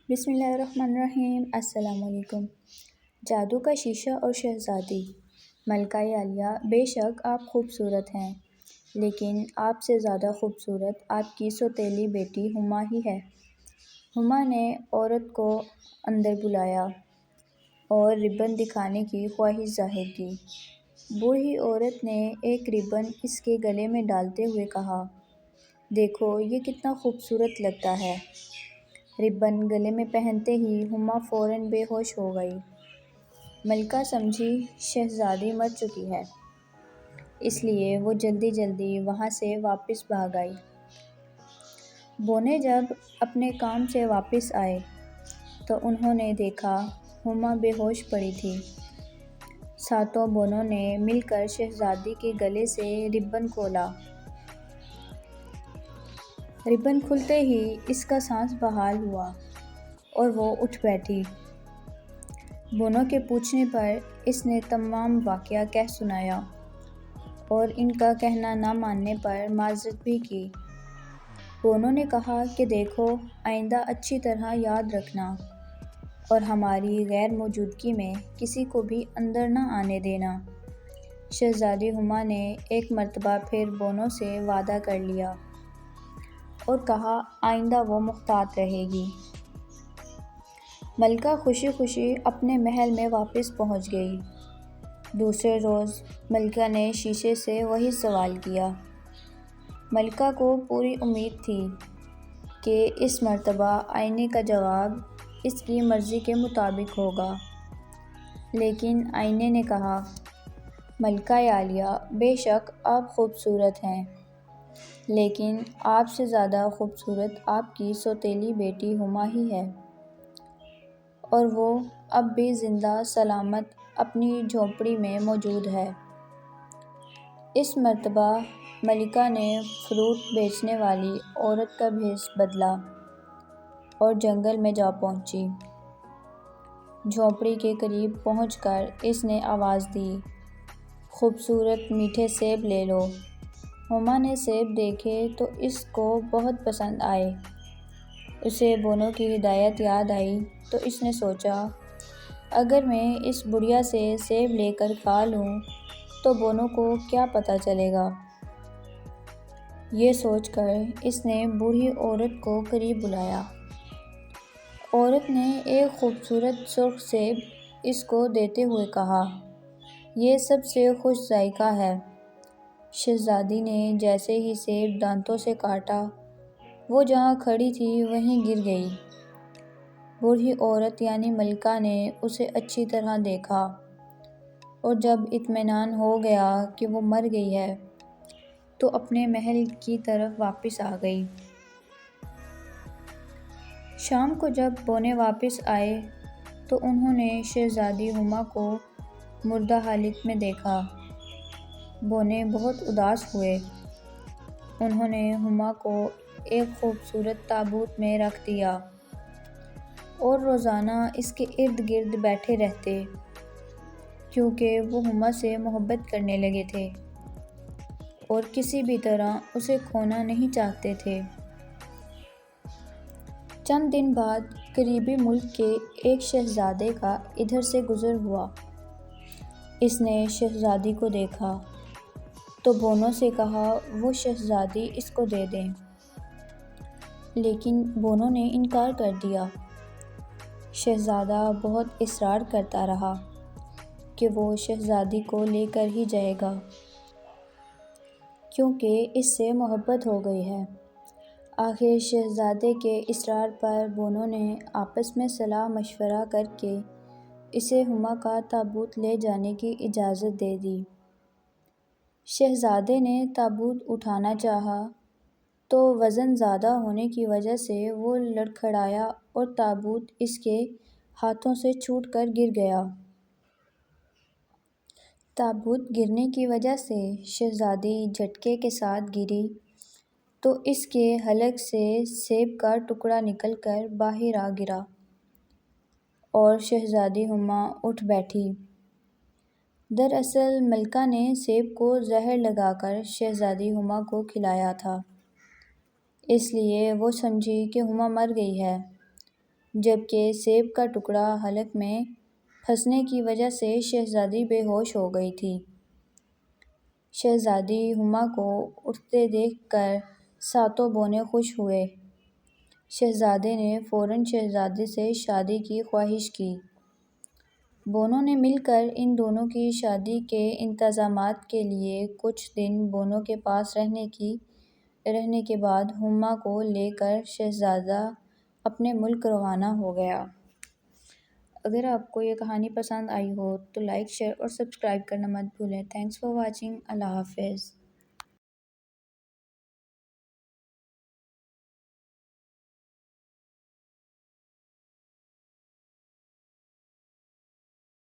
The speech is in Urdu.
بسم اللہ الرحمن الرحیم۔ السلام علیکم۔ جادو کا شیشہ اور شہزادی۔ ملکہ عالیہ، بے شک آپ خوبصورت ہیں، لیکن آپ سے زیادہ خوبصورت آپ کی سوتیلی بیٹی ہما ہی ہے۔ ہما نے عورت کو اندر بلایا اور ربن دکھانے کی خواہش ظاہر کی۔ بوڑھی عورت نے ایک ربن اس کے گلے میں ڈالتے ہوئے کہا، دیکھو یہ کتنا خوبصورت لگتا ہے۔ ربن گلے میں پہنتے ہی ہما فوراً بے ہوش ہو گئی۔ ملکہ سمجھی شہزادی مر چکی ہے، اس لیے وہ جلدی جلدی وہاں سے واپس بھاگ آئی۔ بونے جب اپنے کام سے واپس آئے تو انہوں نے دیکھا ہما بے ہوش پڑی تھی۔ ساتوں بونوں نے مل کر شہزادی کے گلے سے ربن کھولا۔ ربن کھلتے ہی اس کا سانس بحال ہوا اور وہ اٹھ بیٹھی۔ بونوں کے پوچھنے پر اس نے تمام واقعہ کہہ سنایا اور ان کا کہنا نہ ماننے پر معذرت بھی کی۔ بونوں نے کہا کہ دیکھو آئندہ اچھی طرح یاد رکھنا اور ہماری غیر موجودگی میں کسی کو بھی اندر نہ آنے دینا۔ شہزادی ہما نے ایک مرتبہ پھر بونوں سے وعدہ کر لیا اور کہا آئندہ وہ محتاط رہے گی۔ ملکہ خوشی خوشی اپنے محل میں واپس پہنچ گئی۔ دوسرے روز ملکہ نے شیشے سے وہی سوال کیا۔ ملکہ کو پوری امید تھی کہ اس مرتبہ آئینے کا جواب اس کی مرضی کے مطابق ہوگا، لیکن آئینے نے کہا، ملکہ عالیہ، بے شک آپ خوبصورت ہیں، لیکن آپ سے زیادہ خوبصورت آپ کی سوتیلی بیٹی ہما ہی ہے، اور وہ اب بھی زندہ سلامت اپنی جھونپڑی میں موجود ہے۔ اس مرتبہ ملکہ نے فروٹ بیچنے والی عورت کا بھیس بدلا اور جنگل میں جا پہنچی۔ جھونپڑی کے قریب پہنچ کر اس نے آواز دی، خوبصورت میٹھے سیب لے لو۔ ہما نے سیب دیکھے تو اس کو بہت پسند آئے۔ اسے بونوں کی ہدایت یاد آئی تو اس نے سوچا، اگر میں اس بڑھیا سے سیب لے کر کھا لوں تو بونوں کو کیا پتہ چلے گا۔ یہ سوچ کر اس نے بوڑھی عورت کو قریب بلایا۔ عورت نے ایک خوبصورت سرخ سیب اس کو دیتے ہوئے کہا، یہ سب سے خوش ذائقہ ہے۔ شہزادی نے جیسے ہی سیب دانتوں سے کاٹا، وہ جہاں کھڑی تھی وہیں گر گئی۔ بوڑھی عورت یعنی ملکہ نے اسے اچھی طرح دیکھا اور جب اطمینان ہو گیا کہ وہ مر گئی ہے تو اپنے محل کی طرف واپس آ گئی۔ شام کو جب بونے واپس آئے تو انہوں نے شہزادی ہما کو مردہ حالت میں دیکھا۔ بونے بہت اداس ہوئے۔ انہوں نے ہما کو ایک خوبصورت تابوت میں رکھ دیا اور روزانہ اس کے ارد گرد بیٹھے رہتے، کیونکہ وہ ہما سے محبت کرنے لگے تھے اور کسی بھی طرح اسے کھونا نہیں چاہتے تھے۔ چند دن بعد قریبی ملک کے ایک شہزادے کا ادھر سے گزر ہوا۔ اس نے شہزادی کو دیکھا تو بونوں سے کہا وہ شہزادی اس کو دے دیں، لیکن بونوں نے انکار کر دیا۔ شہزادہ بہت اصرار کرتا رہا کہ وہ شہزادی کو لے کر ہی جائے گا، کیونکہ اس سے محبت ہو گئی ہے۔ آخر شہزادے کے اصرار پر بونوں نے آپس میں صلاح مشورہ کر کے اسے ہما کا تابوت لے جانے کی اجازت دے دی۔ شہزادے نے تابوت اٹھانا چاہا تو وزن زیادہ ہونے کی وجہ سے وہ لڑکھڑایا اور تابوت اس کے ہاتھوں سے چھوٹ کر گر گیا۔ تابوت گرنے کی وجہ سے شہزادی جھٹکے کے ساتھ گری تو اس کے حلق سے سیب کا ٹکڑا نکل کر باہر آ گرا اور شہزادی ہما اٹھ بیٹھی۔ دراصل ملکہ نے سیب کو زہر لگا کر شہزادی ہما کو کھلایا تھا، اس لیے وہ سمجھی کہ ہما مر گئی ہے۔ جبکہ سیب کا ٹکڑا حلق میں پھنسنے کی وجہ سے شہزادی بے ہوش ہو گئی تھی۔ شہزادی ہما کو اٹھتے دیکھ کر ساتوں بونے خوش ہوئے۔ شہزادے نے فوراً شہزادی سے شادی کی خواہش کی۔ بونوں نے مل کر ان دونوں کی شادی کے انتظامات کے لیے کچھ دن بونوں کے پاس رہنے کے بعد ہما کو لے کر شہزادہ اپنے ملک روانہ ہو گیا۔ اگر آپ کو یہ کہانی پسند آئی ہو تو لائک، شیئر اور سبسکرائب کرنا مت بھولیں۔ Thanks for watching. اللہ حافظ۔